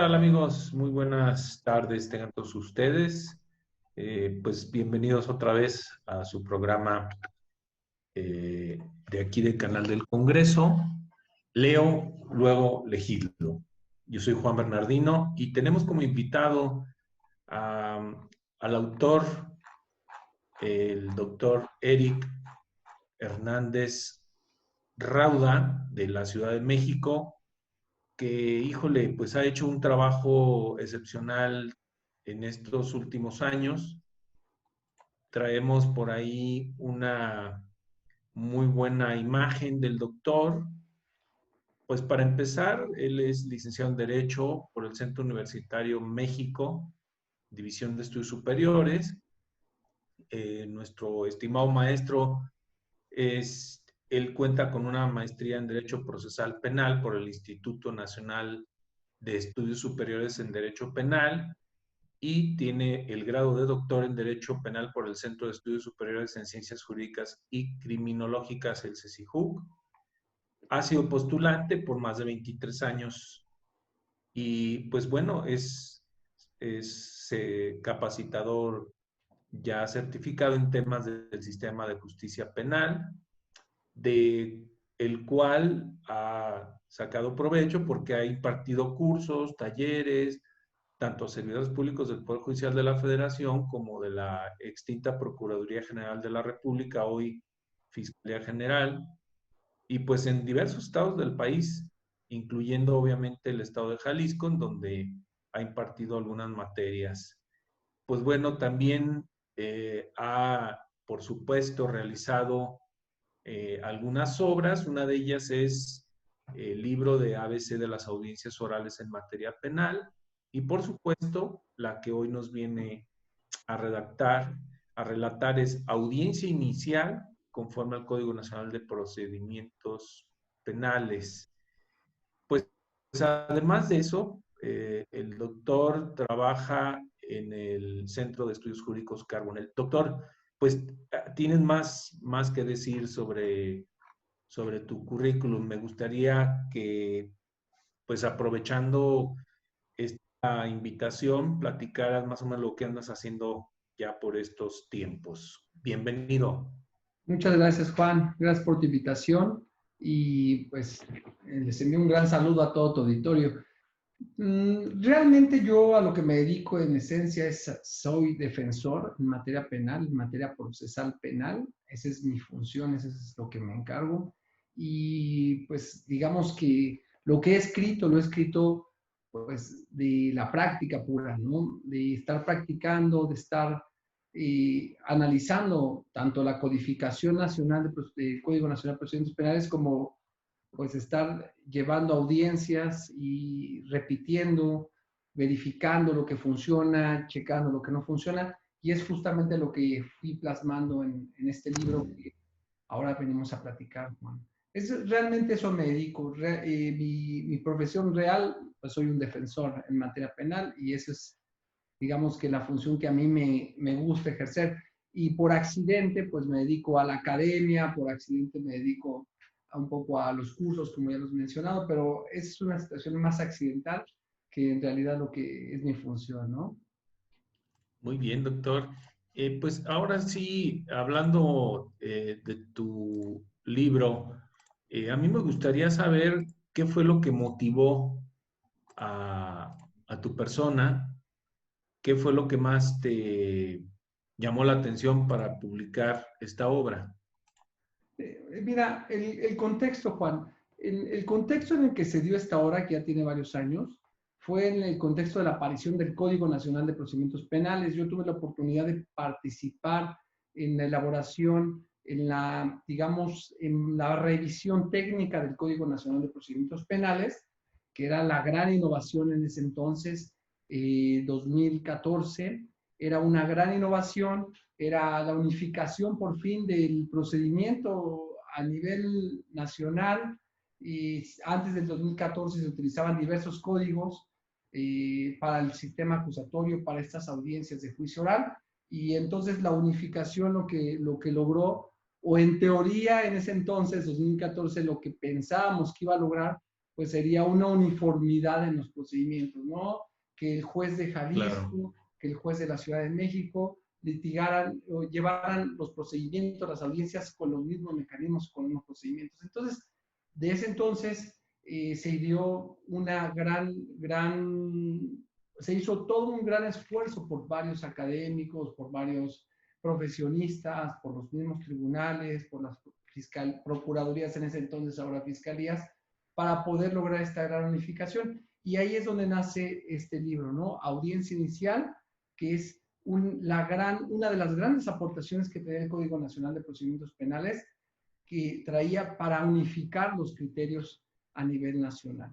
tal amigos? Muy buenas tardes tengan todos ustedes. Pues bienvenidos otra vez a su programa de aquí del canal del Congreso. Leo, luego legislo. Yo soy Juan Bernardino y tenemos como invitado al autor, el doctor Eric Hernández Rauda, de la Ciudad de México, que, híjole, pues ha hecho un trabajo excepcional en estos últimos años. Traemos por ahí una muy buena imagen del doctor. Pues para empezar, él es licenciado en Derecho por el Centro Universitario México, División de Estudios Superiores. Nuestro estimado maestro él cuenta con una maestría en Derecho Procesal Penal por el Instituto Nacional de Estudios Superiores en Derecho Penal y tiene el grado de doctor en Derecho Penal por el Centro de Estudios Superiores en Ciencias Jurídicas y Criminológicas, el CECIJUC. Ha sido postulante por más de 23 años y pues bueno, es capacitador ya certificado en temas del sistema de justicia penal, de el cual ha sacado provecho porque ha impartido cursos, talleres, tanto a servidores públicos del Poder Judicial de la Federación como de la extinta Procuraduría General de la República, hoy Fiscalía General, y pues en diversos estados del país, incluyendo obviamente el estado de Jalisco, en donde ha impartido algunas materias. Pues bueno, también ha, por supuesto, realizado algunas obras. Una de ellas es el libro de ABC de las audiencias orales en materia penal y por supuesto la que hoy nos viene a redactar, a relatar es Audiencia Inicial conforme al Código Nacional de Procedimientos Penales. Pues además de eso, el doctor trabaja en el Centro de Estudios Jurídicos Carbonell. Doctor, pues tienes más que decir sobre tu currículum. Me gustaría que, pues aprovechando esta invitación, platicaras más o menos lo que andas haciendo ya por estos tiempos. Bienvenido. Muchas gracias, Juan. Gracias por tu invitación y pues les envío un gran saludo a todo tu auditorio. Realmente yo a lo que me dedico en esencia soy defensor en materia penal, en materia procesal penal. Esa es mi función, eso es lo que me encargo. Y pues digamos que lo que he escrito, lo he escrito pues de la práctica pura, ¿no? De estar practicando, de estar analizando tanto la codificación nacional del Código Nacional de Procedimientos Penales como pues estar llevando audiencias y repitiendo, verificando lo que funciona, checando lo que no funciona, y es justamente lo que fui plasmando en este libro que ahora venimos a platicar, Juan. Realmente eso me dedico. Mi profesión real, pues soy un defensor en materia penal y eso es, digamos que la función que a mí me gusta ejercer. Y por accidente, pues me dedico a la academia, por accidente me dedico un poco a los cursos, como ya los he mencionado, pero es una situación más accidental que en realidad lo que es mi función, ¿no? Muy bien, doctor. Pues ahora sí, hablando de tu libro, a mí me gustaría saber qué fue lo que motivó a tu persona, qué fue lo que más te llamó la atención para publicar esta obra. Mira, el contexto, Juan, el contexto en el que se dio esta obra, que ya tiene varios años, fue en el contexto de la aparición del Código Nacional de Procedimientos Penales. Yo tuve la oportunidad de participar en la elaboración, en la, digamos, en la revisión técnica del Código Nacional de Procedimientos Penales, que era la gran innovación en ese entonces, 2014. Era una gran innovación, era la unificación por fin del procedimiento a nivel nacional. Y antes del 2014 se utilizaban diversos códigos para el sistema acusatorio, para estas audiencias de juicio oral, y entonces la unificación lo que logró, o en teoría en ese entonces, 2014, lo que pensábamos que iba a lograr, pues sería una uniformidad en los procedimientos, ¿no? Que el juez de Claro. Jalisco, que el juez de la Ciudad de México litigaran o llevaran los procedimientos, las audiencias con los mismos mecanismos, con los mismos procedimientos. Entonces, de ese entonces se dio una se hizo todo un gran esfuerzo por varios académicos, por varios profesionistas, por los mismos tribunales, por las procuradurías en ese entonces, ahora fiscalías, para poder lograr esta gran unificación. Y ahí es donde nace este libro, ¿no? Audiencia Inicial, que es una de las grandes aportaciones que traía el Código Nacional de Procedimientos Penales, que traía para unificar los criterios a nivel nacional.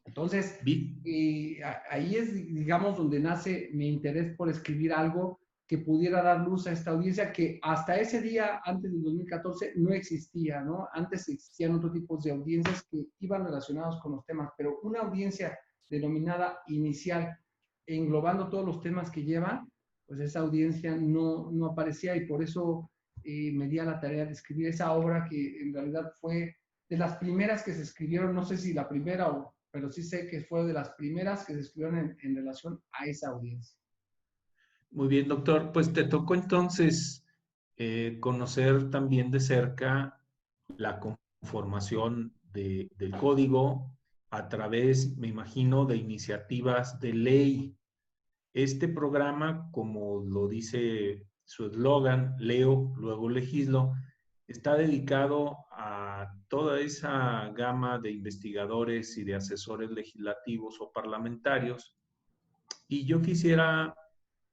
Entonces, ahí es, digamos, donde nace mi interés por escribir algo que pudiera dar luz a esta audiencia que hasta ese día, antes del 2014, no existía, ¿no? Antes existían otros tipos de audiencias que iban relacionados con los temas, pero una audiencia denominada inicial, englobando todos los temas que lleva, pues esa audiencia no aparecía y por eso me di a la tarea de escribir esa obra que en realidad fue de las primeras que se escribieron, no sé si la primera, pero sí sé que fue de las primeras que se escribieron en relación a esa audiencia. Muy bien, doctor. Pues te tocó entonces conocer también de cerca la conformación del código a través, me imagino, de iniciativas de ley. Este programa, como lo dice su eslogan, leo, luego legislo, está dedicado a toda esa gama de investigadores y de asesores legislativos o parlamentarios. Y yo quisiera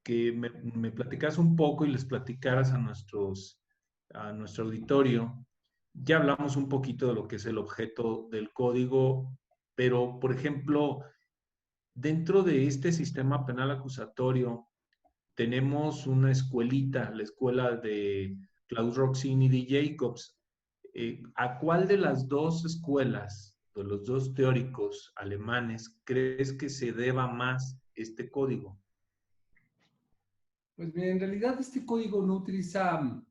que me platicas un poco y les platicaras a nuestro auditorio. Ya hablamos un poquito de lo que es el objeto del código, pero, por ejemplo, dentro de este sistema penal acusatorio, tenemos una escuelita, la escuela de Klaus Roxin y de Jacobs. ¿A cuál de las dos escuelas, de los dos teóricos alemanes, crees que se deba más este código? Pues bien, en realidad este código no utiliza, a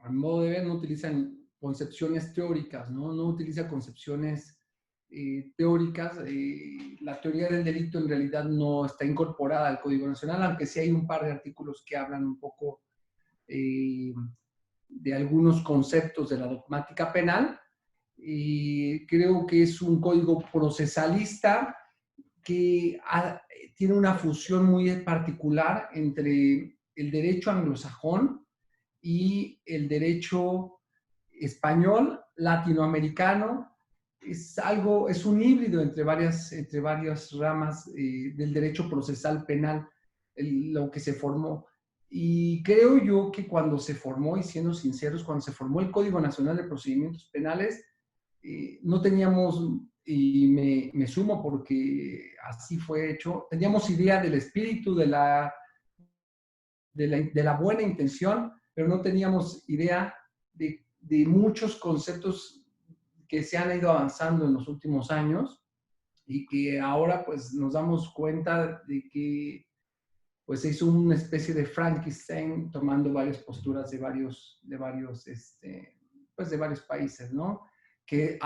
modo de ver, no utilizan concepciones teóricas, ¿no? No utiliza concepciones teóricas. La teoría del delito en realidad no está incorporada al Código Nacional, aunque sí hay un par de artículos que hablan un poco de algunos conceptos de la dogmática penal. Y creo que es un código procesalista que tiene una fusión muy particular entre el derecho anglosajón y el derecho español, latinoamericano. Es un híbrido entre varias ramas del derecho procesal penal, lo que se formó. Y creo yo que cuando se formó, y siendo sinceros, cuando se formó el Código Nacional de Procedimientos Penales, no teníamos, y me sumo porque así fue hecho, teníamos idea del espíritu, de la buena intención, pero no teníamos idea de muchos conceptos que se han ido avanzando en los últimos años y que ahora pues nos damos cuenta de que pues se hizo una especie de Frankenstein tomando varias posturas de varios países, ¿no? Que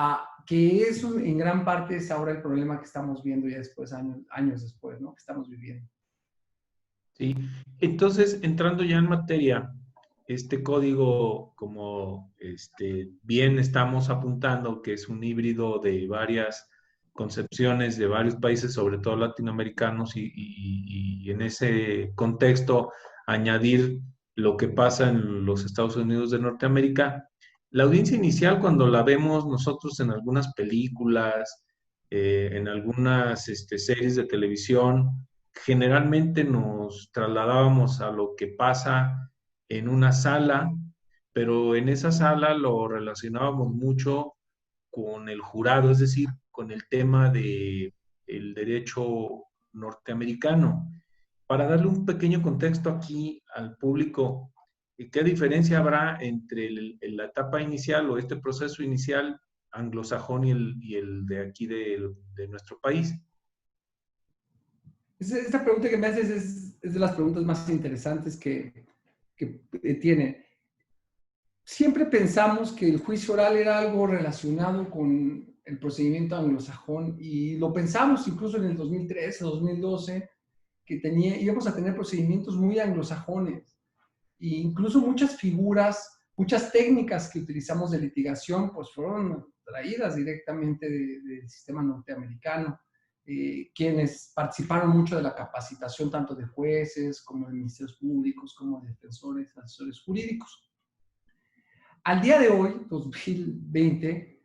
eso en gran parte es ahora el problema que estamos viendo ya después, años después, ¿no? Que estamos viviendo. Sí, entonces entrando ya en materia, este código, como bien estamos apuntando, que es un híbrido de varias concepciones de varios países, sobre todo latinoamericanos, y en ese contexto añadir lo que pasa en los Estados Unidos de Norteamérica. La audiencia inicial, cuando la vemos nosotros en algunas películas, en algunas series de televisión, generalmente nos trasladábamos a lo que pasa en una sala, pero en esa sala lo relacionábamos mucho con el jurado, es decir, con el tema de el derecho norteamericano. Para darle un pequeño contexto aquí al público, ¿qué diferencia habrá entre la etapa inicial o este proceso inicial anglosajón y el de aquí de nuestro país? Esta pregunta que me haces es de las preguntas más interesantes que tiene. Siempre pensamos que el juicio oral era algo relacionado con el procedimiento anglosajón, y lo pensamos incluso en el 2013, 2012, que íbamos a tener procedimientos muy anglosajones, e incluso muchas figuras, muchas técnicas que utilizamos de litigación, pues fueron traídas directamente del sistema norteamericano. Quienes participaron mucho de la capacitación tanto de jueces como de ministerios públicos, como de defensores, asesores jurídicos. Al día de hoy, 2020,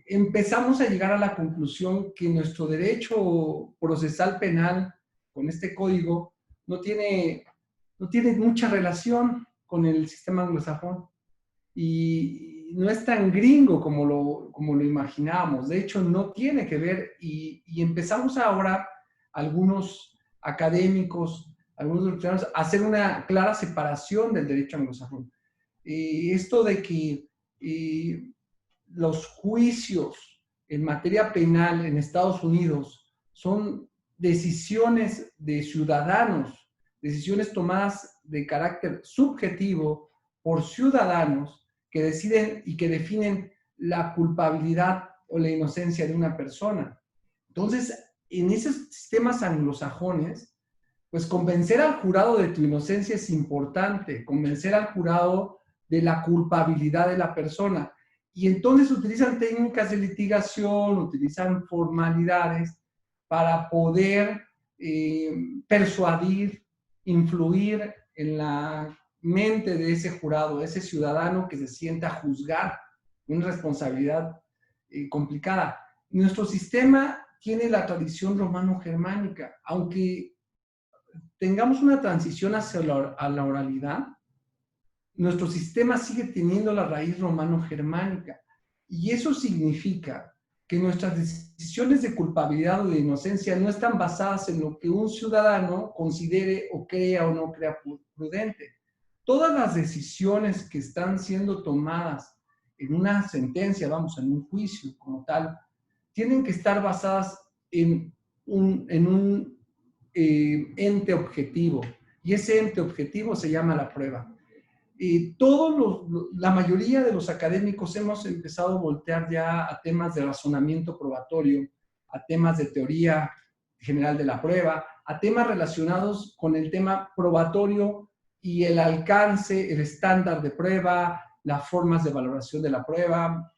empezamos a llegar a la conclusión que nuestro derecho procesal penal con este código no tiene mucha relación con el sistema anglosajón y no es tan gringo como lo imaginábamos. De hecho, no tiene que ver, y empezamos ahora algunos académicos, algunos doctores, a hacer una clara separación del derecho anglosajón. Esto de que los juicios en materia penal en Estados Unidos son decisiones de ciudadanos, decisiones tomadas de carácter subjetivo por ciudadanos que deciden y que definen la culpabilidad o la inocencia de una persona. Entonces, en esos sistemas anglosajones, pues convencer al jurado de tu inocencia es importante, convencer al jurado de la culpabilidad de la persona. Y entonces utilizan técnicas de litigación, utilizan formalidades para poder persuadir, influir en la mente de ese jurado, ese ciudadano que se sienta a juzgar una responsabilidad complicada. Nuestro sistema tiene la tradición romano-germánica, aunque tengamos una transición hacia la oralidad, nuestro sistema sigue teniendo la raíz romano-germánica. Y eso significa que nuestras decisiones de culpabilidad o de inocencia no están basadas en lo que un ciudadano considere o crea o no crea prudente. Todas las decisiones que están siendo tomadas en una sentencia, vamos, en un juicio como tal, tienen que estar basadas en un ente objetivo. Y ese ente objetivo se llama la prueba. La mayoría de los académicos hemos empezado a voltear ya a temas de razonamiento probatorio, a temas de teoría general de la prueba, a temas relacionados con el tema probatorio y el alcance, el estándar de prueba, las formas de valoración de la prueba,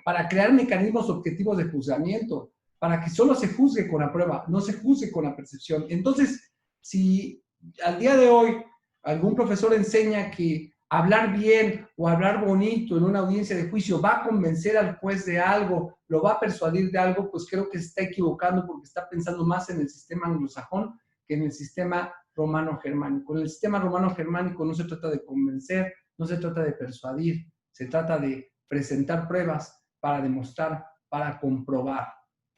para crear mecanismos objetivos de juzgamiento, para que solo se juzgue con la prueba, no se juzgue con la percepción. Entonces, si al día de hoy algún profesor enseña que hablar bien o hablar bonito en una audiencia de juicio va a convencer al juez de algo, lo va a persuadir de algo, pues creo que se está equivocando porque está pensando más en el sistema anglosajón que en el sistema romano-germánico. En el sistema romano-germánico no se trata de convencer, no se trata de persuadir, se trata de presentar pruebas para demostrar, para comprobar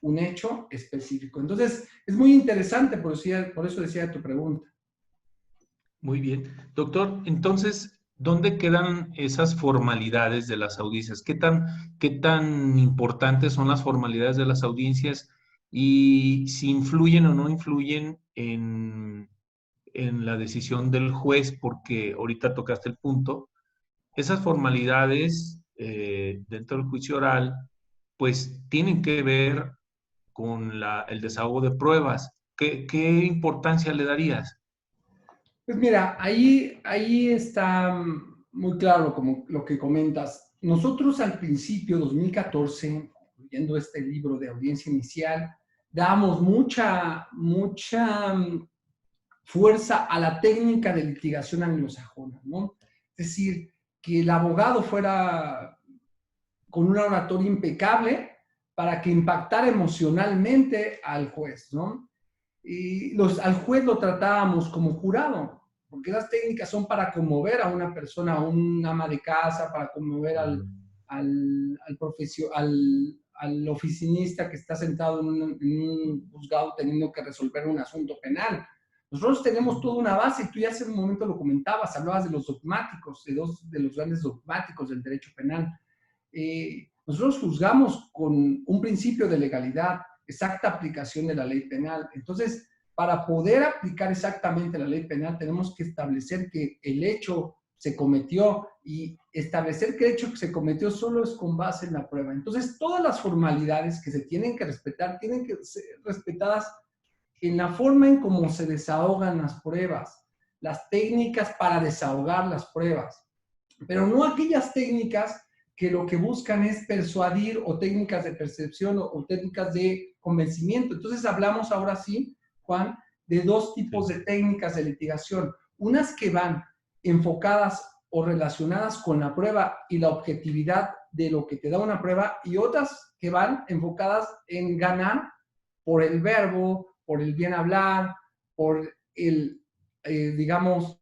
un hecho específico. Entonces, es muy interesante, por eso decía tu pregunta. Muy bien. Doctor, entonces, ¿dónde quedan esas formalidades de las audiencias? ¿Qué tan importantes son las formalidades de las audiencias y si influyen o no influyen en la decisión del juez? Porque ahorita tocaste el punto. Esas formalidades dentro del juicio oral, pues tienen que ver con el desahogo de pruebas. ¿Qué importancia le darías? Pues mira, ahí está muy claro como lo que comentas. Nosotros al principio, 2014, leyendo este libro de audiencia inicial, damos mucha fuerza a la técnica de litigación anglosajona, ¿no? Es decir, que el abogado fuera con una oratoria impecable para que impactara emocionalmente al juez, ¿no? Y al juez lo tratábamos como jurado, porque las técnicas son para conmover a una persona, a un ama de casa, para conmover al oficinista que está sentado en un juzgado teniendo que resolver un asunto penal. Nosotros tenemos toda una base, y tú ya hace un momento lo comentabas, hablabas de los dogmáticos, de dos de los grandes dogmáticos del derecho penal. Nosotros juzgamos con un principio de legalidad, exacta aplicación de la ley penal. Entonces, para poder aplicar exactamente la ley penal, tenemos que establecer que el hecho se cometió y establecer que el hecho que se cometió solo es con base en la prueba. Entonces, todas las formalidades que se tienen que respetar tienen que ser respetadas en la forma en cómo se desahogan las pruebas, las técnicas para desahogar las pruebas, pero no aquellas técnicas que lo que buscan es persuadir, o técnicas de percepción o técnicas de convencimiento. Entonces hablamos ahora sí, Juan, de dos tipos de técnicas de litigación. Unas que van enfocadas o relacionadas con la prueba y la objetividad de lo que te da una prueba, y otras que van enfocadas en ganar por el verbo, por el bien hablar, por el, digamos,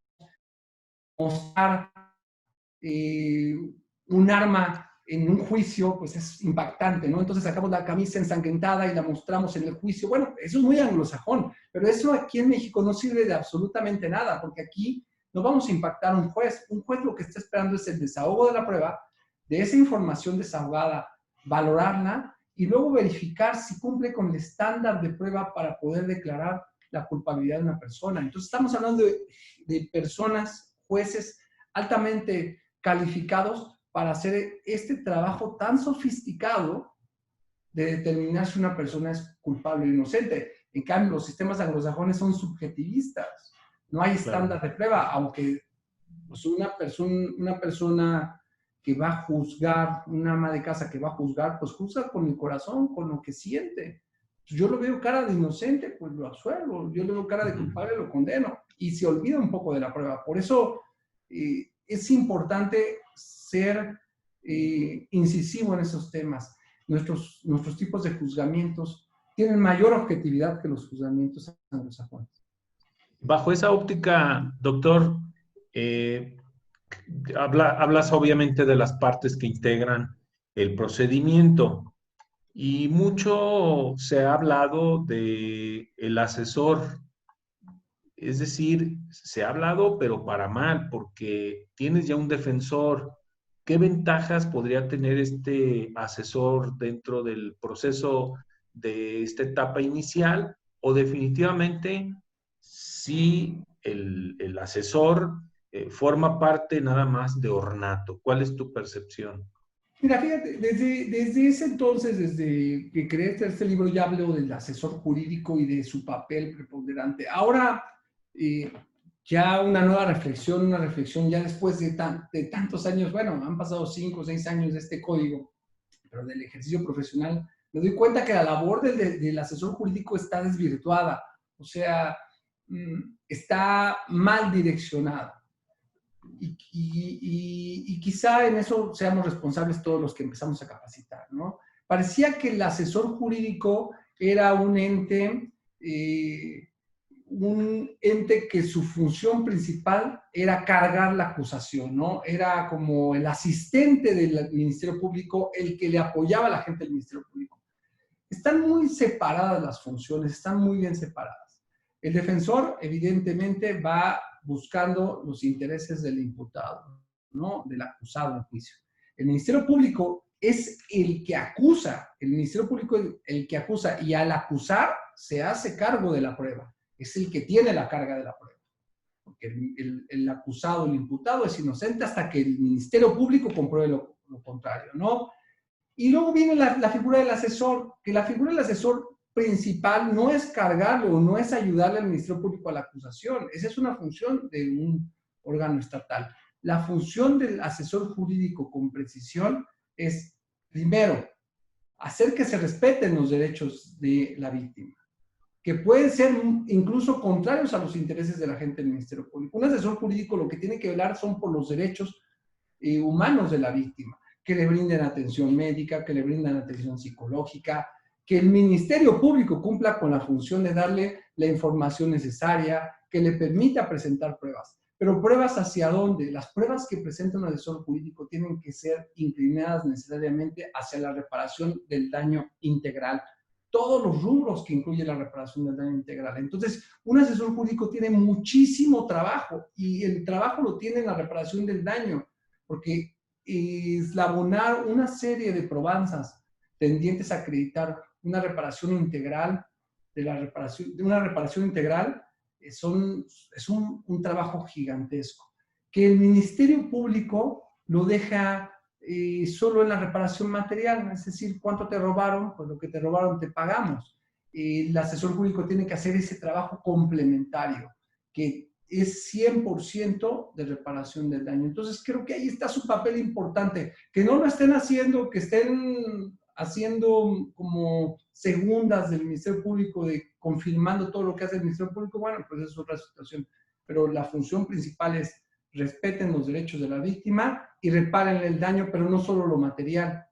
mostrar un arma en un juicio, pues es impactante, ¿no? Entonces sacamos la camisa ensangrentada y la mostramos en el juicio. Bueno, eso es muy anglosajón, pero eso aquí en México no sirve de absolutamente nada, porque aquí no vamos a impactar a un juez. Un juez lo que está esperando es el desahogo de la prueba, de esa información desahogada, valorarla y luego verificar si cumple con el estándar de prueba para poder declarar la culpabilidad de una persona. Entonces estamos hablando de personas, jueces altamente calificados para hacer este trabajo tan sofisticado de determinar si una persona es culpable o inocente. En cambio, los sistemas anglosajones son subjetivistas. No hay estándar de prueba, aunque pues, una persona que va a juzgar, una ama de casa que va a juzgar, pues juzga con el corazón, con lo que siente. Yo lo veo cara de inocente, pues lo absuelvo. Yo lo veo cara de culpable, lo condeno. Y se olvida un poco de la prueba. Por eso es importante ser incisivo en esos temas. Nuestros tipos de juzgamientos tienen mayor objetividad que los juzgamientos anglosajones. Bajo esa óptica, doctor, hablas obviamente de las partes que integran el procedimiento y mucho se ha hablado de el asesor. Es decir, se ha hablado, pero para mal, porque tienes ya un defensor. ¿Qué ventajas podría tener este asesor dentro del proceso de esta etapa inicial? O definitivamente, si el asesor forma parte nada más de ornato. ¿Cuál es tu percepción? Mira, fíjate, desde ese entonces, desde que creé este libro, ya hablo del asesor jurídico y de su papel preponderante. Ahora, ya una nueva reflexión, ya después de tantos años, bueno, han pasado 5 o 6 años de este código, pero del ejercicio profesional, me doy cuenta que la labor del asesor jurídico está desvirtuada, o sea, está mal direccionada. Y quizá en eso seamos responsables todos los que empezamos a capacitar, ¿no? Parecía que el asesor jurídico era un ente que su función principal era cargar la acusación, ¿no? Era como el asistente del Ministerio Público, el que le apoyaba a la gente del Ministerio Público. Están muy separadas las funciones, están muy bien separadas. El defensor, evidentemente, va buscando los intereses del imputado, ¿no? Del acusado en juicio. El Ministerio Público es el que acusa, el Ministerio Público es el que acusa, y al acusar se hace cargo de la prueba. Es el que tiene la carga de la prueba. Porque el acusado, el imputado es inocente hasta que el Ministerio Público compruebe lo contrario, ¿no? Y luego viene la figura del asesor, que la figura del asesor principal no es cargarlo, no es ayudarle al Ministerio Público a la acusación. Esa es una función de un órgano estatal. La función del asesor jurídico con precisión es, primero, hacer que se respeten los derechos de la víctima, que pueden ser incluso contrarios a los intereses de la gente del Ministerio Público. Un asesor jurídico lo que tiene que velar son por los derechos humanos de la víctima, que le brinden atención médica, que le brindan atención psicológica, que el Ministerio Público cumpla con la función de darle la información necesaria, que le permita presentar pruebas. Pero pruebas hacia dónde? Las pruebas que presenta un asesor jurídico tienen que ser inclinadas necesariamente hacia la reparación del daño integral. Todos los rubros que incluye la reparación del daño integral. Entonces, un asesor jurídico tiene muchísimo trabajo y el trabajo lo tiene en la reparación del daño, porque eslabonar una serie de probanzas tendientes a acreditar una reparación integral, de una reparación integral, es un trabajo gigantesco. que el Ministerio Público lo deja solo en la reparación material, es decir, ¿cuánto te robaron? Pues lo que te robaron te pagamos. El asesor jurídico tiene que hacer ese trabajo complementario, que es 100% de reparación del daño. Entonces, creo que ahí está su papel importante, que no lo estén haciendo, que estén haciendo como segundas del Ministerio Público, de confirmando todo lo que hace el Ministerio Público, bueno, pues es otra situación. Pero la función principal es respeten los derechos de la víctima y reparen el daño, pero no solo lo material,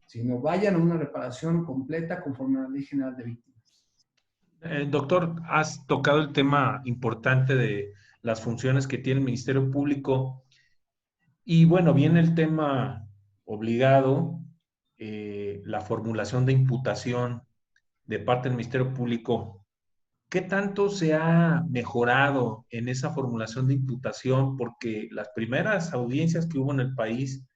sino vayan a una reparación completa conforme a la Ley General de Víctimas. Doctor, has tocado el tema importante de las funciones que tiene el Ministerio Público y bueno, viene el tema obligado, la formulación de imputación de parte del Ministerio Público. ¿Qué tanto se ha mejorado en esa formulación de imputación? Porque las primeras audiencias que hubo en el país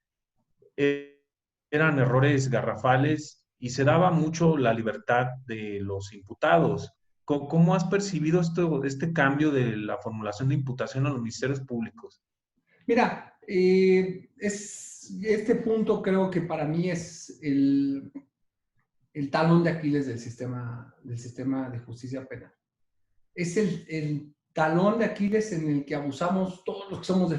eran errores garrafales y se daba mucho la libertad de los imputados. ¿Cómo has percibido este cambio de la formulación de imputación a los ministerios públicos? Mira, este punto creo que para mí es el talón de Aquiles del sistema de justicia penal. Es el talón de Aquiles en el que abusamos todos los que somos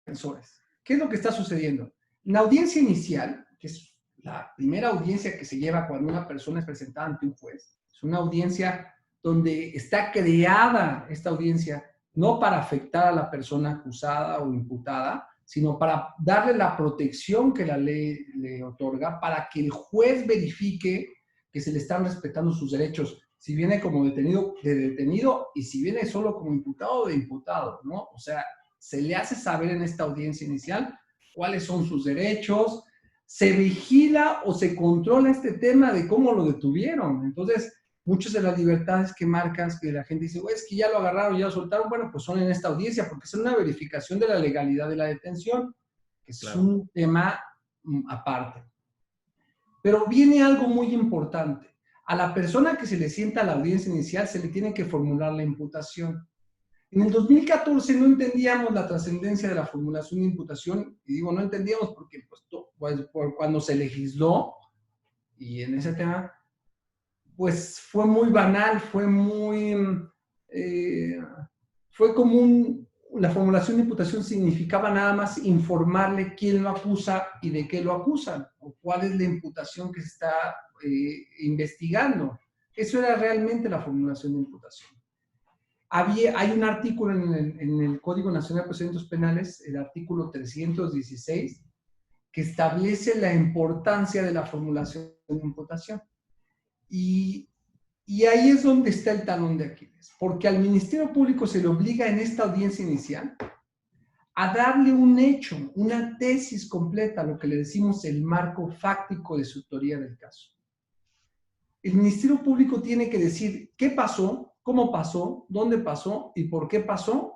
defensores. ¿Qué es lo que está sucediendo? La audiencia inicial, que es la primera audiencia que se lleva cuando una persona es presentada ante un juez, es una audiencia donde está creada esta audiencia no para afectar a la persona acusada o imputada, sino para darle la protección que la ley le otorga, para que el juez verifique que se le están respetando sus derechos, si viene como detenido, de detenido, y si viene solo como imputado, de imputado, ¿no? O sea, se le hace saber en esta audiencia inicial cuáles son sus derechos, se vigila o se controla este tema de cómo lo detuvieron. Entonces, muchas de las libertades que marcas, que la gente dice, es que ya lo agarraron, ya lo soltaron, bueno, pues son en esta audiencia, porque es una verificación de la legalidad de la detención, que es claro, un tema aparte. Pero viene algo muy importante. A la persona que se le sienta a la audiencia inicial se le tiene que formular la imputación. En el 2014 no entendíamos la trascendencia de la formulación de imputación, y digo no entendíamos porque pues, cuando se legisló, y en ese tema, pues fue muy banal, fue como la formulación de imputación significaba nada más informarle quién lo acusa y de qué lo acusan, o cuál es la imputación que se está investigando. Eso era realmente la formulación de imputación. Hay un artículo en el Código Nacional de Procedimientos Penales, el artículo 316, que establece la importancia de la formulación de imputación. Y ahí es donde está el talón de Aquiles, porque al Ministerio Público se le obliga en esta audiencia inicial a darle un hecho, una tesis completa, lo que le decimos el marco fáctico de su autoría del caso. El Ministerio Público tiene que decir qué pasó, cómo pasó, dónde pasó y por qué pasó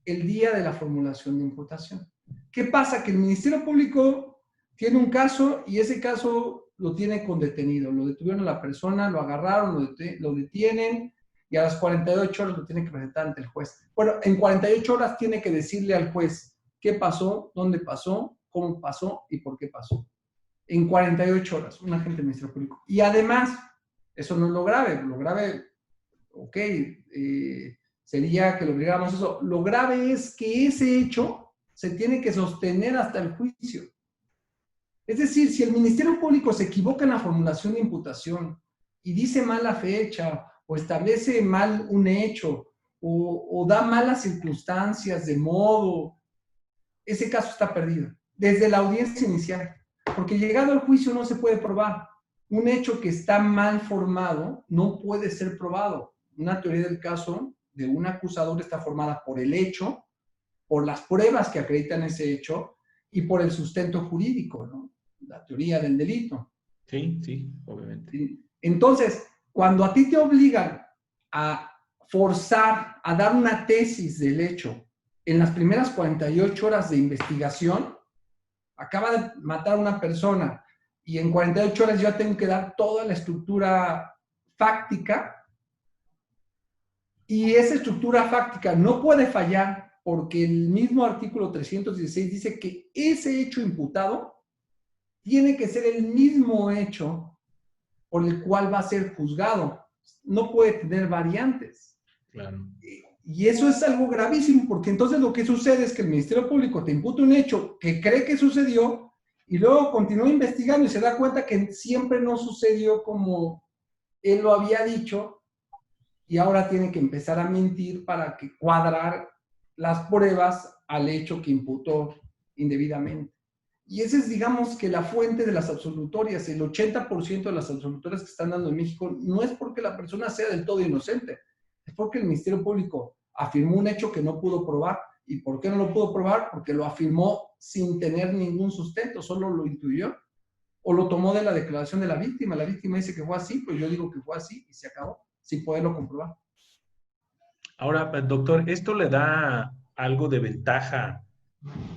el día de la formulación de imputación. ¿Qué pasa? Que el Ministerio Público tiene un caso y ese caso lo tiene con detenido. Lo detuvieron a la persona, lo agarraron, lo detienen y a las 48 horas lo tiene que presentar ante el juez. Bueno, en 48 horas tiene que decirle al juez qué pasó, dónde pasó, cómo pasó y por qué pasó. En 48 horas, un agente del Ministerio Público. Y además, eso no es lo grave, ok, sería que lo obligáramos a eso. Lo grave es que ese hecho se tiene que sostener hasta el juicio. Es decir, si el Ministerio Público se equivoca en la formulación de imputación y dice mal la fecha o establece mal un hecho o da malas circunstancias de modo, ese caso está perdido desde la audiencia inicial, porque llegado al juicio no se puede probar. Un hecho que está mal formado no puede ser probado. Una teoría del caso de un acusador está formada por el hecho, por las pruebas que acreditan ese hecho y por el sustento jurídico, ¿no? La teoría del delito. Sí, sí, obviamente. ¿Sí? Entonces, cuando a ti te obligan a forzar a dar una tesis del hecho en las primeras 48 horas de investigación, acaba de matar a una persona y en 48 horas yo tengo que dar toda la estructura fáctica y esa estructura fáctica no puede fallar porque el mismo artículo 316 dice que ese hecho imputado tiene que ser el mismo hecho por el cual va a ser juzgado. No puede tener variantes. Claro. Y eso es algo gravísimo, porque entonces lo que sucede es que el Ministerio Público te imputa un hecho que cree que sucedió y luego continúa investigando y se da cuenta que siempre no sucedió como él lo había dicho, y ahora tiene que empezar a mentir para que cuadrar las pruebas al hecho que imputó indebidamente. Y esa es, digamos, que la fuente de las absolutorias. El 80% de las absolutorias que están dando en México no es porque la persona sea del todo inocente, es porque el Ministerio Público afirmó un hecho que no pudo probar. ¿Y por qué no lo pudo probar? Porque lo afirmó sin tener ningún sustento, solo lo intuyó. O lo tomó de la declaración de la víctima. La víctima dice que fue así, pues yo digo que fue así y se acabó, sin poderlo comprobar. Ahora, doctor, ¿esto le da algo de ventaja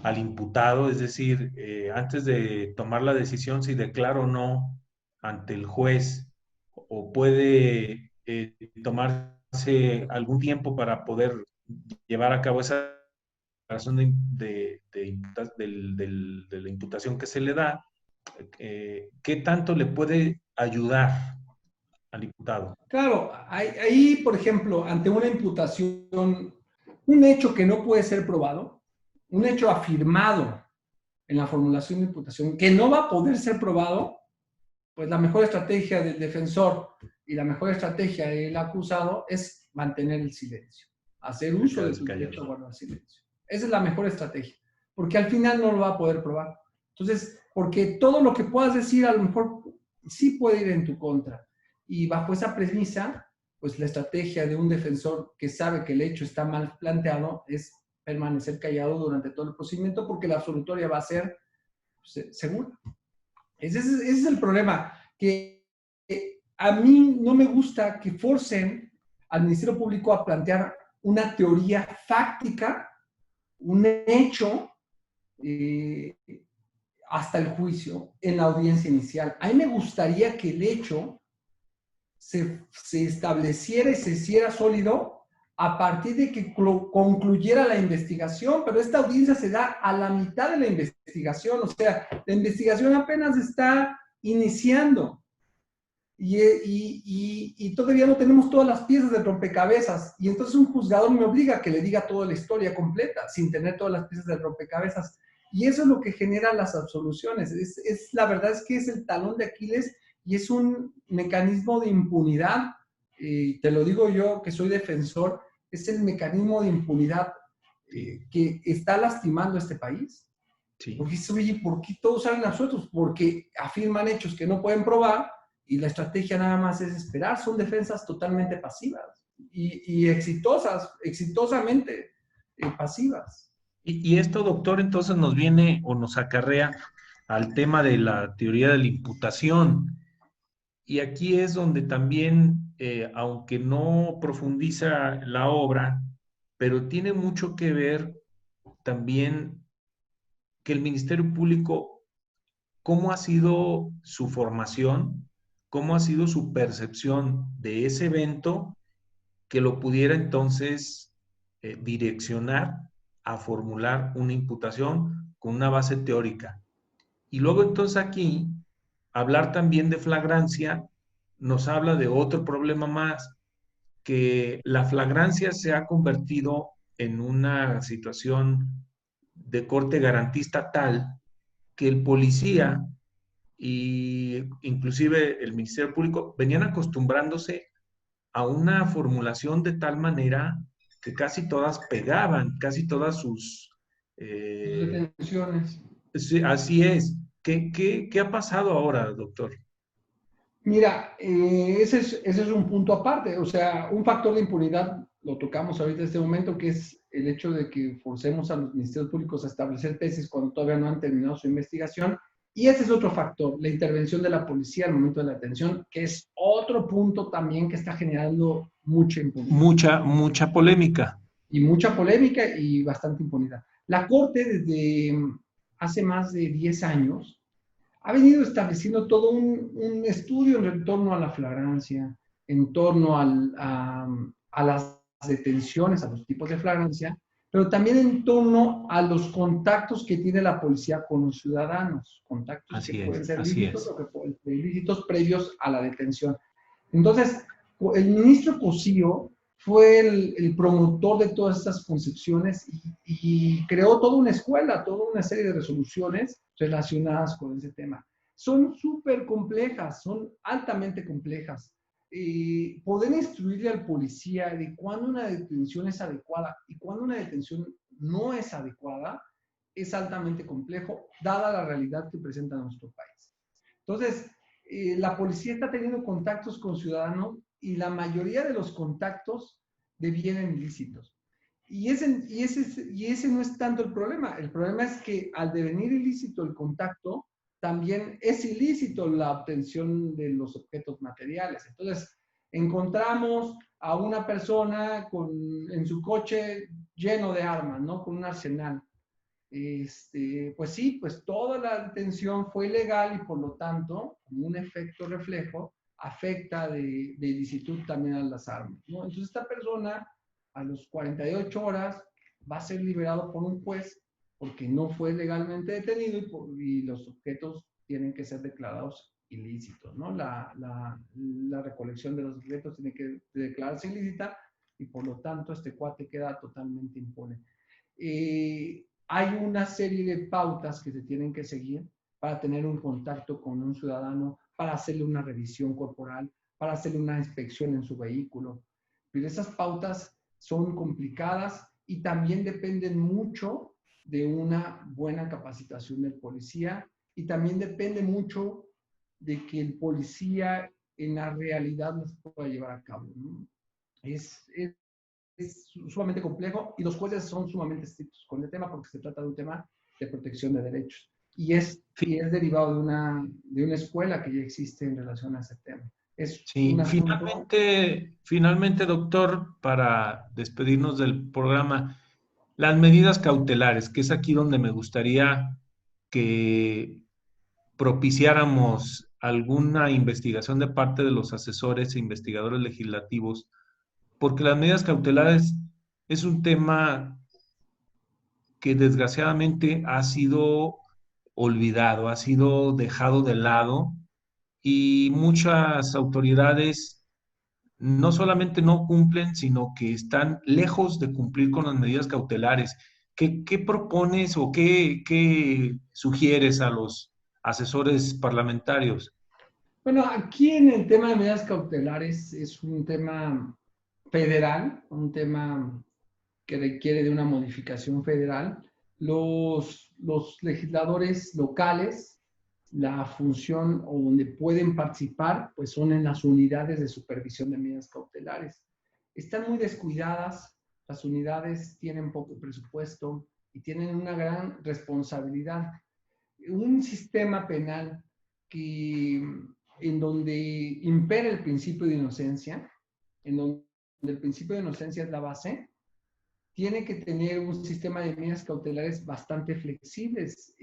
al imputado? Es decir, antes de tomar la decisión si declara o no ante el juez, o puede tomarse algún tiempo para poder llevar a cabo esa razón de la imputación que se le da, ¿qué tanto le puede ayudar al imputado? Claro, ahí, por ejemplo, ante una imputación, un hecho que no puede ser probado, un hecho afirmado en la formulación de imputación que no va a poder ser probado, pues la mejor estrategia del defensor y la mejor estrategia del acusado es mantener el silencio, hacer uso de su derecho a guardar silencio. Esa es la mejor estrategia, porque al final no lo va a poder probar. Entonces, porque todo lo que puedas decir a lo mejor sí puede ir en tu contra. Y bajo esa premisa, pues la estrategia de un defensor que sabe que el hecho está mal planteado es permanecer callado durante todo el procedimiento, porque la absolutoria va a ser segura. Ese es el problema, que a mí no me gusta que forcen al Ministerio Público a plantear una teoría fáctica, un hecho, hasta el juicio en la audiencia inicial. A mí me gustaría que el hecho se estableciera y se hiciera sólido a partir de que concluyera la investigación, pero esta audiencia se da a la mitad de la investigación, o sea, la investigación apenas está iniciando y todavía no tenemos todas las piezas de rompecabezas, y entonces un juzgador me obliga a que le diga toda la historia completa sin tener todas las piezas de rompecabezas, y eso es lo que genera las absoluciones. La verdad es que es el talón de Aquiles y es un mecanismo de impunidad. Te lo digo yo que soy defensor, es el mecanismo de impunidad que está lastimando a este país. Sí. Porque, oye, ¿por qué todos salen absueltos? Porque afirman hechos que no pueden probar y la estrategia nada más es esperar. Son defensas totalmente pasivas y exitosamente pasivas. Y esto, doctor, entonces nos viene o nos acarrea al tema de la teoría de la imputación. Y aquí es donde también, aunque no profundiza la obra, pero tiene mucho que ver también que el Ministerio Público, cómo ha sido su formación, cómo ha sido su percepción de ese evento, que lo pudiera entonces direccionar a formular una imputación con una base teórica. Y luego entonces aquí, hablar también de flagrancia nos habla de otro problema más, que la flagrancia se ha convertido en una situación de corte garantista tal que el policía y inclusive el Ministerio Público venían acostumbrándose a una formulación de tal manera que casi todas pegaban, casi todas sus detenciones. Sí, así es. ¿Qué ha pasado ahora, doctor? Mira, ese es un punto aparte. O sea, un factor de impunidad, lo tocamos ahorita en este momento, que es el hecho de que forcemos a los ministerios públicos a establecer tesis cuando todavía no han terminado su investigación. Y ese es otro factor, la intervención de la policía al momento de la detención, que es otro punto también que está generando mucha impunidad. Mucha polémica. Y mucha polémica y bastante impunidad. La Corte, desde hace más de 10 años, ha venido estableciendo todo un estudio en torno a la flagrancia, en torno a las detenciones, a los tipos de flagrancia, pero también en torno a los contactos que tiene la policía con los ciudadanos, contactos que pueden ser así lícitos es. o que pueden ser ilícitos previos a la detención. Entonces, el ministro Cosío fue el promotor de todas estas concepciones y creó toda una escuela, toda una serie de resoluciones relacionadas con ese tema. Son súper complejas, son altamente complejas. Poder instruirle al policía de cuándo una detención es adecuada y cuándo una detención no es adecuada es altamente complejo, dada la realidad que presenta nuestro país. Entonces, la policía está teniendo contactos con ciudadanos y la mayoría de los contactos devienen ilícitos. Y ese no es tanto el problema. El problema es que al devenir ilícito el contacto, también es ilícito la obtención de los objetos materiales. Entonces, encontramos a una persona en su coche lleno de armas, ¿no? Con un arsenal. Pues sí, pues toda la detención fue ilegal y por lo tanto, como un efecto reflejo, afecta de ilicitud también a las armas, ¿no? Entonces esta persona a los 48 horas va a ser liberado por un juez porque no fue legalmente detenido y los objetos tienen que ser declarados ilícitos, ¿no? La recolección de los objetos tiene que declararse ilícita y por lo tanto este cuate queda totalmente impune. Hay una serie de pautas que se tienen que seguir para tener un contacto con un ciudadano, para hacerle una revisión corporal, para hacerle una inspección en su vehículo. Pero esas pautas son complicadas y también dependen mucho de una buena capacitación del policía y también depende mucho de que el policía en la realidad las pueda llevar a cabo, ¿no? Es sumamente complejo y los jueces son sumamente estrictos con el tema porque se trata de un tema de protección de derechos y es derivado de una escuela que ya existe en relación a ese tema. Es un Sí, asunto. finalmente, doctor, para despedirnos del programa, las medidas cautelares, que es aquí donde me gustaría que propiciáramos alguna investigación de parte de los asesores e investigadores legislativos, porque las medidas cautelares es un tema que desgraciadamente ha sido olvidado, ha sido dejado de lado y muchas autoridades no solamente no cumplen, sino que están lejos de cumplir con las medidas cautelares. ¿Qué propones o qué sugieres a los asesores parlamentarios? Bueno, aquí en el tema de medidas cautelares es un tema federal, un tema que requiere de una modificación federal. Los legisladores locales, la función o donde pueden participar, pues son en las unidades de supervisión de medidas cautelares. Están muy descuidadas, las unidades tienen poco presupuesto y tienen una gran responsabilidad. Un sistema penal que, en donde impera el principio de inocencia, en donde el principio de inocencia es la base, tiene que tener un sistema de medidas cautelares bastante flexibles,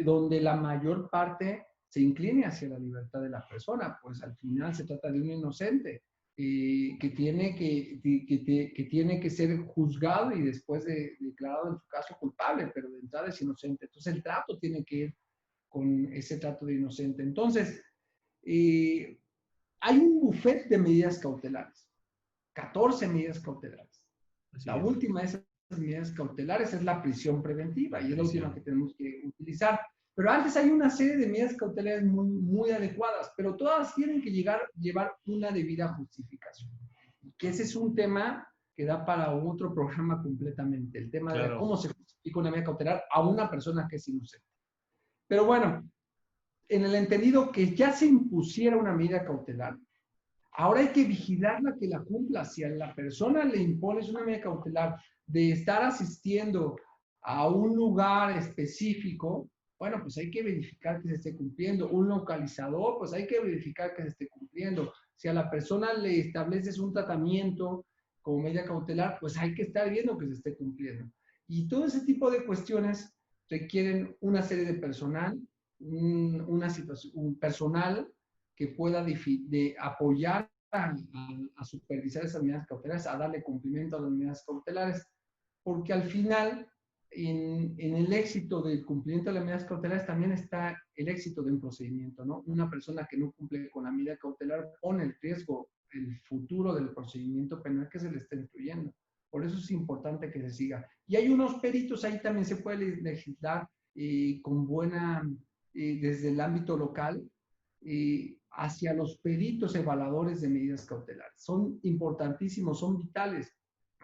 donde la mayor parte se incline hacia la libertad de la persona, pues al final se trata de un inocente que tiene que ser juzgado y después declarado en su caso culpable, pero de entrada es inocente. Entonces el trato tiene que ir con ese trato de inocente. Entonces, hay un buffet de medidas cautelares, 14 medidas cautelares. Así La es, última de esas medidas cautelares es la prisión preventiva y es la última que prisión. tenemos que utilizar. Pero antes hay una serie de medidas cautelares muy, muy adecuadas, pero todas tienen que llevar una debida justificación. Que ese es un tema que da para otro programa completamente, el tema de Claro. cómo se justifica una medida cautelar a una persona que es inocente. Pero bueno, en el entendido que ya se impusiera una medida cautelar, ahora hay que vigilarla que la cumpla. Si a la persona le impones una medida cautelar de estar asistiendo a un lugar específico, bueno, pues hay que verificar que se esté cumpliendo. Un localizador, pues hay que verificar que se esté cumpliendo. Si a la persona le estableces un tratamiento como medida cautelar, pues hay que estar viendo que se esté cumpliendo. Y todo ese tipo de cuestiones requieren una serie de personal, una situación, un personal que pueda de apoyar a supervisar esas medidas cautelares, a darle cumplimiento a las medidas cautelares. porque al final en el éxito del cumplimiento de las medidas cautelares también está el éxito de un procedimiento, ¿no? Una persona que no cumple con la medida cautelar pone en riesgo el futuro del procedimiento penal que se le está instruyendo. Por eso es importante que se siga. Y hay unos peritos, ahí también se puede legislar con buena, desde el ámbito local, hacia los peritos evaluadores de medidas cautelares. Son importantísimos, son vitales.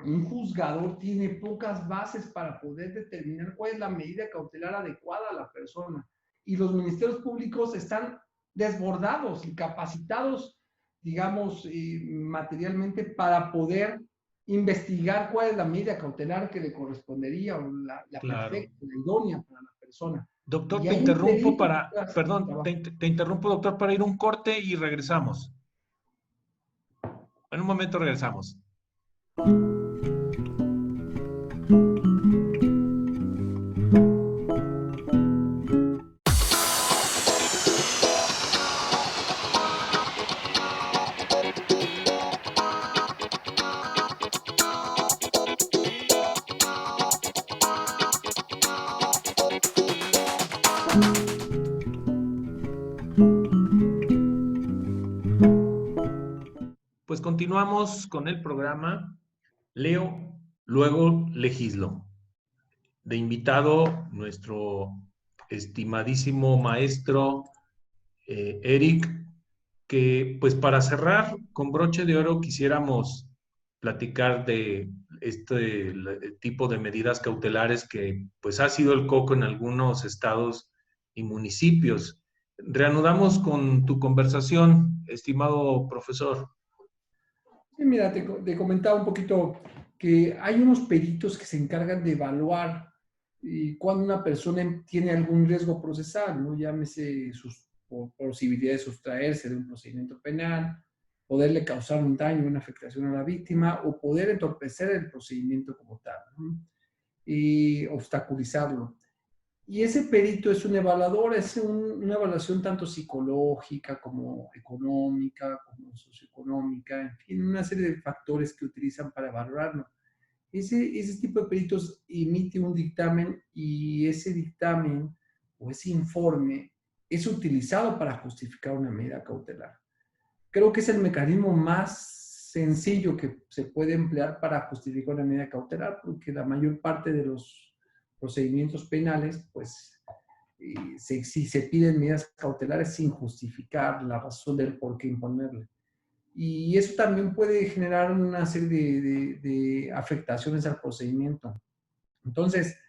Un juzgador tiene pocas bases para poder determinar cuál es la medida cautelar adecuada a la persona. Y los ministerios públicos están desbordados y capacitados, digamos, materialmente para poder investigar cuál es la medida cautelar que le correspondería o la Claro. perfecta, la idónea para la persona. Doctor, Y te hay un interrumpo perito para, que hace el perdón, trabajo. te interrumpo, doctor, para ir a un corte y regresamos. En un momento regresamos. Pues continuamos con el programa Leo, luego legislo. De invitado, nuestro estimadísimo maestro Eric, que pues para cerrar con broche de oro quisiéramos platicar de este tipo de medidas cautelares que pues ha sido el coco en algunos estados y municipios. Reanudamos con tu conversación, estimado profesor. Sí, mira, te comentaba un poquito que hay unos peritos que se encargan de evaluar cuando una persona tiene algún riesgo procesal, ¿no? Llámese sus posibilidad de sustraerse de un procedimiento penal, poderle causar un daño, una afectación a la víctima o poder entorpecer el procedimiento como tal, ¿no? Y obstaculizarlo. Y ese perito es un evaluador, es una evaluación tanto psicológica como económica, como socioeconómica, en fin, una serie de factores que utilizan para evaluarlo. Ese tipo de peritos emite un dictamen y ese dictamen o ese informe es utilizado para justificar una medida cautelar. Creo que es el mecanismo más sencillo que se puede emplear para justificar una medida cautelar, porque la mayor parte de los procedimientos penales, pues, si se piden medidas cautelares sin justificar la razón del por qué imponerle. Y eso también puede generar una serie de afectaciones al procedimiento. Entonces,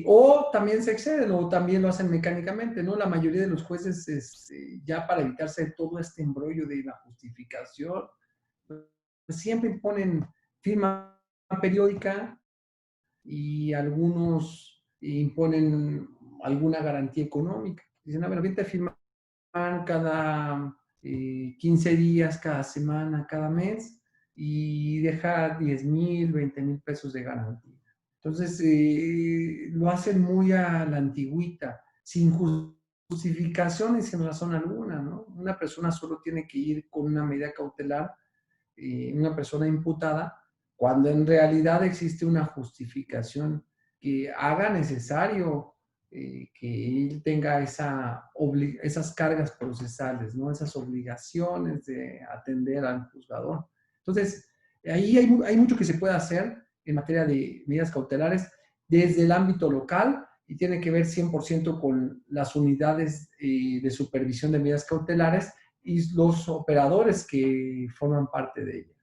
o también se exceden o también lo hacen mecánicamente, ¿no? La mayoría de los jueces, ya para evitarse todo este embrollo de la justificación, pues siempre imponen firma periódica y algunos imponen alguna garantía económica. Dicen, a ver, ahorita firman cada 15 días, cada semana, cada mes y deja 10,000, 20,000 pesos de garantía. Entonces, lo hacen muy a la antigüita, sin justificación y sin razón alguna, ¿no? Una persona solo tiene que ir con una medida cautelar, una persona imputada, cuando en realidad existe una justificación que haga necesario que él tenga esas cargas procesales, ¿no? Esas obligaciones de atender al juzgador. Entonces, ahí hay mucho que se puede hacer en materia de medidas cautelares desde el ámbito local y tiene que ver 100% con las unidades de supervisión de medidas cautelares y los operadores que forman parte de ella.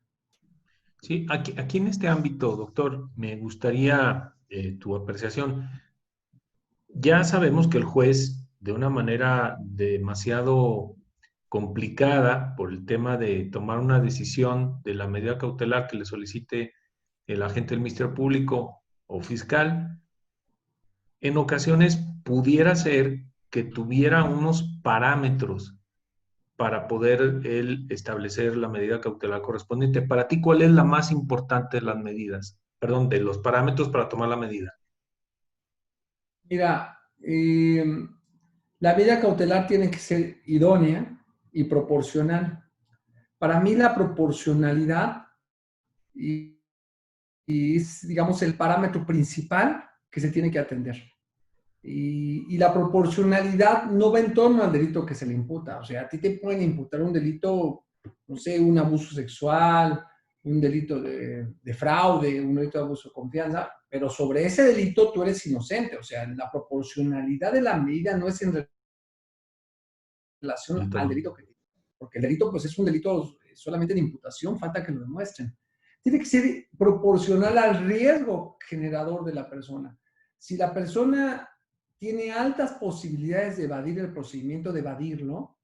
Sí, aquí en este ámbito, doctor, me gustaría tu apreciación. Ya sabemos que el juez, de una manera demasiado complicada por el tema de tomar una decisión de la medida cautelar que le solicite el agente del Ministerio Público o fiscal, en ocasiones pudiera ser que tuviera unos parámetros para poder él establecer la medida cautelar correspondiente. Para ti, ¿cuál es la más importante de las medidas? Perdón, de los parámetros para tomar la medida. Mira, la medida cautelar tiene que ser idónea y proporcional. Para mí la proporcionalidad es, digamos, el parámetro principal que se tiene que atender. Y la proporcionalidad no va en torno al delito que se le imputa. O sea, a ti te pueden imputar un delito, no sé, un abuso sexual, un delito de fraude, un delito de abuso de confianza, pero sobre ese delito tú eres inocente. O sea, la proporcionalidad de la medida no es en relación al delito que tiene. Porque el delito, pues, es un delito solamente de imputación, falta que lo demuestren. Tiene que ser proporcional al riesgo generador de la persona. Si la persona tiene altas posibilidades de evadir el procedimiento, de evadirlo,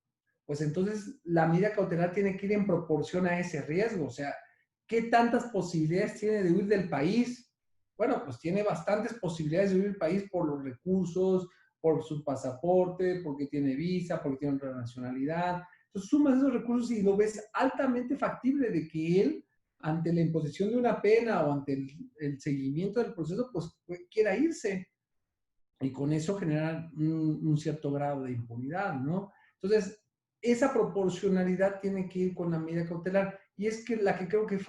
pues entonces la medida cautelar tiene que ir en proporción a ese riesgo. O sea, ¿qué tantas posibilidades tiene de huir del país? Bueno, pues tiene bastantes posibilidades de huir del país por los recursos, por su pasaporte, porque tiene visa, porque tiene otra nacionalidad. Entonces sumas esos recursos y lo ves altamente factible de que él, ante la imposición de una pena o ante el seguimiento del proceso, pues quiera irse. Y con eso generar un cierto grado de impunidad, ¿no? Entonces, esa proporcionalidad tiene que ir con la medida cautelar. Y es que la que creo que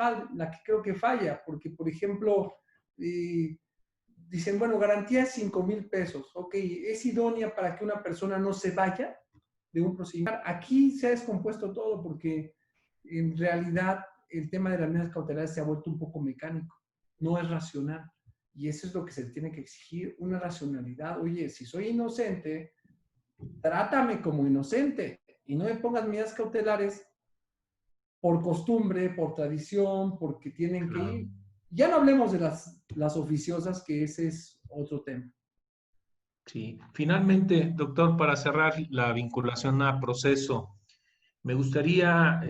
falla, porque, por ejemplo, dicen, bueno, garantía es 5,000 pesos. Ok, ¿es idónea para que una persona no se vaya de un procedimiento? Aquí se ha descompuesto todo porque en realidad el tema de las medidas cautelares se ha vuelto un poco mecánico, no es racional. Y eso es lo que se tiene que exigir, una racionalidad. Oye, si soy inocente, trátame como inocente y no me pongas medidas cautelares por costumbre, por tradición, porque tienen que ir. Ya no hablemos de las oficiosas, que ese es otro tema. Sí, finalmente, doctor, para cerrar la vinculación a proceso, me gustaría,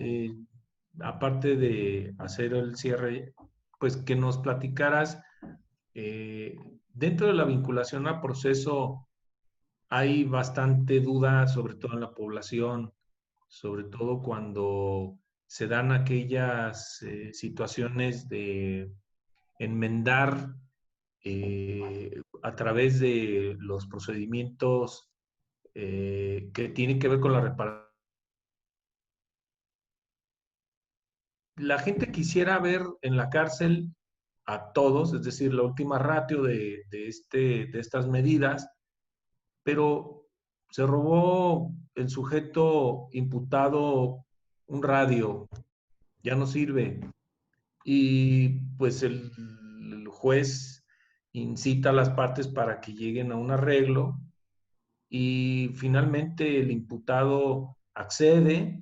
aparte de hacer el cierre, pues que nos platicaras, eh, dentro de la vinculación a proceso hay bastante duda, sobre todo en la población, sobre todo cuando se dan aquellas situaciones de enmendar a través de los procedimientos que tienen que ver con la reparación. La gente quisiera ver en la cárcel a todos, es decir, la última ratio de estas medidas, pero se robó el sujeto imputado un radio, ya no sirve. Y pues el juez incita a las partes para que lleguen a un arreglo y finalmente el imputado accede,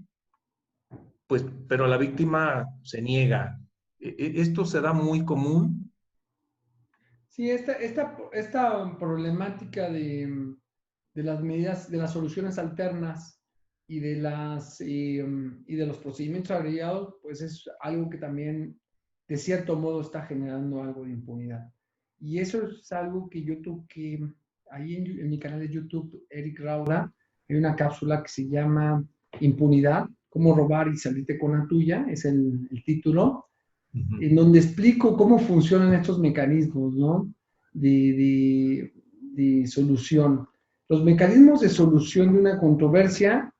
pues, pero la víctima se niega. Esto se da muy común. Sí, esta problemática de las medidas, de las soluciones alternas y y de los procedimientos abreviados, pues es algo que también, de cierto modo, está generando algo de impunidad. Y eso es algo que yo toqué ahí en mi canal de YouTube, Eric Rauda, hay una cápsula que se llama Impunidad, cómo robar y salirte con la tuya, es el título, en donde explico cómo funcionan estos mecanismos, ¿no? De solución. Los mecanismos de solución de una controversia,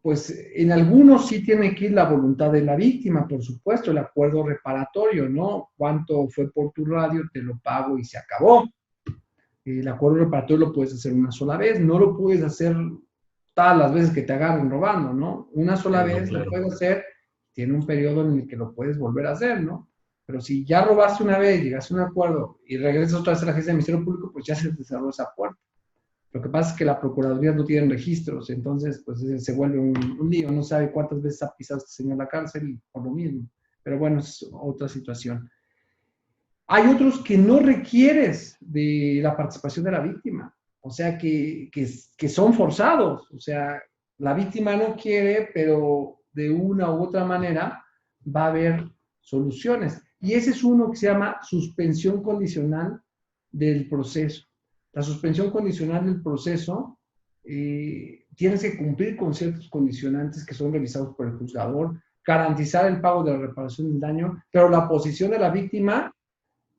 pues en algunos sí tiene que ir la voluntad de la víctima, por supuesto, el acuerdo reparatorio, ¿no? ¿Cuánto fue por tu radio? Te lo pago y se acabó. El acuerdo reparatorio lo puedes hacer una sola vez, no lo puedes hacer todas las veces que te agarren robando, ¿no? Una sola vez claro. Lo puedes hacer, tiene un periodo en el que lo puedes volver a hacer, ¿no? Pero si ya robaste una vez, llegaste a un acuerdo y regresas otra vez a la agencia del Ministerio Público, pues ya se te cerró esa puerta. Lo que pasa es que la Procuraduría no tiene registros, entonces pues se vuelve un lío, no sabe cuántas veces ha pisado este señor la cárcel por lo mismo. Pero bueno, es otra situación. Hay otros que no requieres de la participación de la víctima, o sea, que son forzados, o sea, la víctima no quiere, pero de una u otra manera va a haber soluciones. Y ese es uno que se llama suspensión condicional del proceso. La suspensión condicional del proceso, tienes que cumplir con ciertos condicionantes que son revisados por el juzgador, garantizar el pago de la reparación del daño, pero la posición de la víctima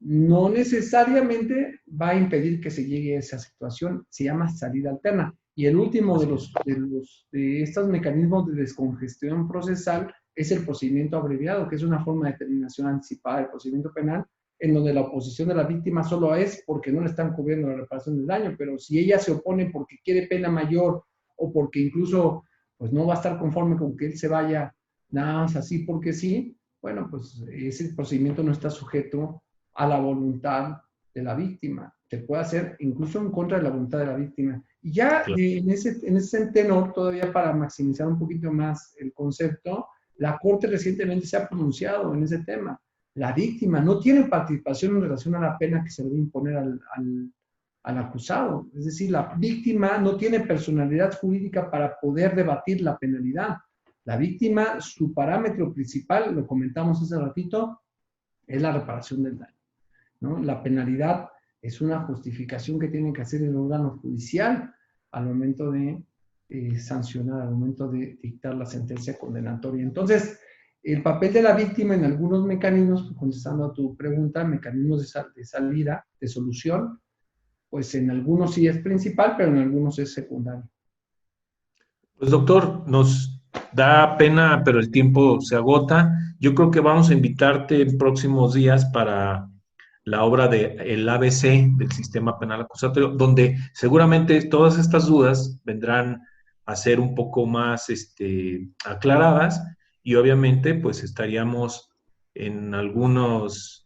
no necesariamente va a impedir que se llegue a esa situación, se llama salida alterna. Y el último de estos mecanismos de descongestión procesal es el procedimiento abreviado, que es una forma de terminación anticipada del procedimiento penal, en donde la oposición de la víctima solo es porque no le están cubriendo la reparación del daño, pero si ella se opone porque quiere pena mayor o porque incluso pues no va a estar conforme con que él se vaya nada más así porque sí, bueno, pues ese procedimiento no está sujeto a la voluntad de la víctima. Se puede hacer incluso en contra de la voluntad de la víctima. Y ya Claro. en ese tenor, todavía para maximizar un poquito más el concepto, la Corte recientemente se ha pronunciado en ese tema. La víctima no tiene participación en relación a la pena que se debe imponer al acusado. Es decir, la víctima no tiene personalidad jurídica para poder debatir la penalidad. La víctima, su parámetro principal, lo comentamos hace ratito, es la reparación del daño, ¿no? La penalidad es una justificación que tiene que hacer el órgano judicial al momento de sancionar, al momento de dictar la sentencia condenatoria. Entonces, el papel de la víctima en algunos mecanismos, contestando a tu pregunta, mecanismos de salida, de solución, pues en algunos sí es principal, pero en algunos es secundario. Pues doctor, nos da pena, pero el tiempo se agota. Yo creo que vamos a invitarte en próximos días para la obra de El ABC del Sistema Penal Acusatorio, donde seguramente todas estas dudas vendrán a ser un poco más aclaradas y obviamente pues estaríamos en algunos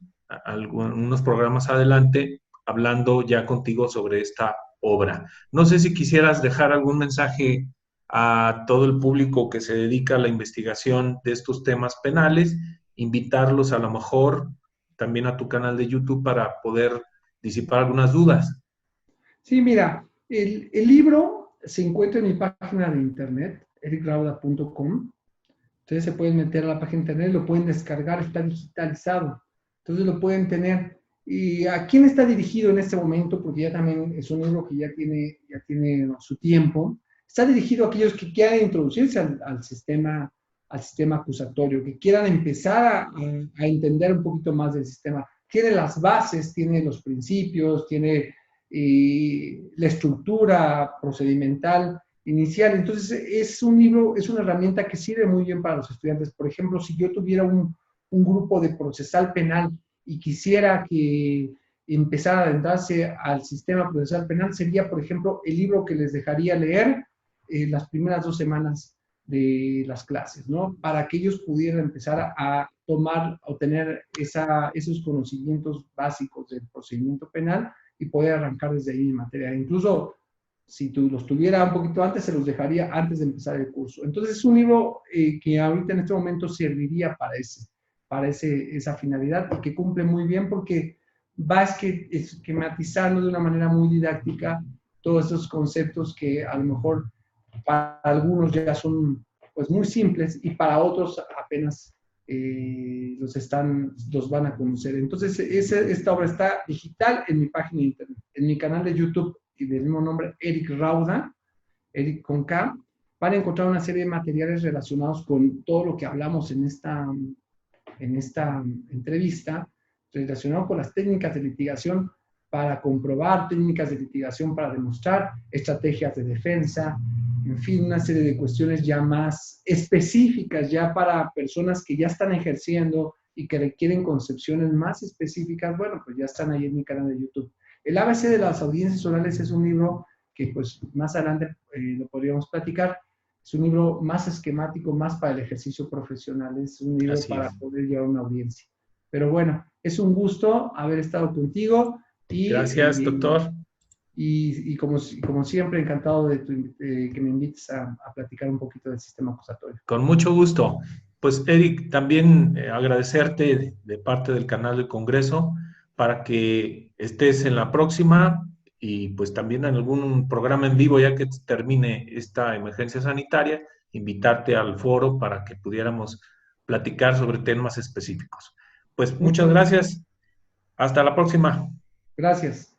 programas adelante hablando ya contigo sobre esta obra. No sé si quisieras dejar algún mensaje a todo el público que se dedica a la investigación de estos temas penales, invitarlos a lo mejor también a tu canal de YouTube para poder disipar algunas dudas. Sí, mira, el libro se encuentra en mi página de internet, ericrauda.com. Ustedes se pueden meter a la página de internet, lo pueden descargar, está digitalizado. Entonces lo pueden tener. ¿Y a quién está dirigido en este momento? Porque ya también es un libro que ya tiene su tiempo. Está dirigido a aquellos que quieran introducirse al sistema acusatorio, que quieran empezar a entender un poquito más del sistema. Tiene las bases, tiene los principios, tiene la estructura procedimental inicial. Entonces, es un libro, es una herramienta que sirve muy bien para los estudiantes. Por ejemplo, si yo tuviera un grupo de procesal penal y quisiera que empezara a adentrarse al sistema procesal penal, sería, por ejemplo, el libro que les dejaría leer las primeras 2 semanas de las clases, ¿no? Para que ellos pudieran empezar a tomar o tener esos conocimientos básicos del procedimiento penal y poder arrancar desde ahí en materia. Incluso si los tuviera un poquito antes, se los dejaría antes de empezar el curso. Entonces es un libro que ahorita en este momento serviría para esa finalidad y que cumple muy bien porque va esquematizando de una manera muy didáctica todos esos conceptos que a lo mejor para algunos ya son pues muy simples y para otros apenas los van a conocer. Entonces, esta obra está digital en mi página de internet, en mi canal de YouTube y del mismo nombre, Eric Rauda, Eric con K. Van a encontrar una serie de materiales relacionados con todo lo que hablamos en esta entrevista, relacionado con las técnicas de litigación para comprobar, técnicas de litigación para demostrar, estrategias de defensa, en fin, una serie de cuestiones ya más específicas, ya para personas que ya están ejerciendo y que requieren concepciones más específicas. Bueno, pues ya están ahí en mi canal de YouTube. El ABC de las audiencias orales es un libro que pues más adelante lo podríamos platicar. Es un libro más esquemático, más para el ejercicio profesional. Es un libro para poder llevar una audiencia. Pero bueno, es un gusto haber estado contigo. Y, gracias, doctor. Y como siempre, encantado de que me invites a platicar un poquito del sistema acusatorio. Con mucho gusto. Pues, Eric, también agradecerte de parte del canal del Congreso para que estés en la próxima y pues también en algún programa en vivo ya que termine esta emergencia sanitaria, invitarte al foro para que pudiéramos platicar sobre temas específicos. Pues muchas gracias. Hasta la próxima. Gracias.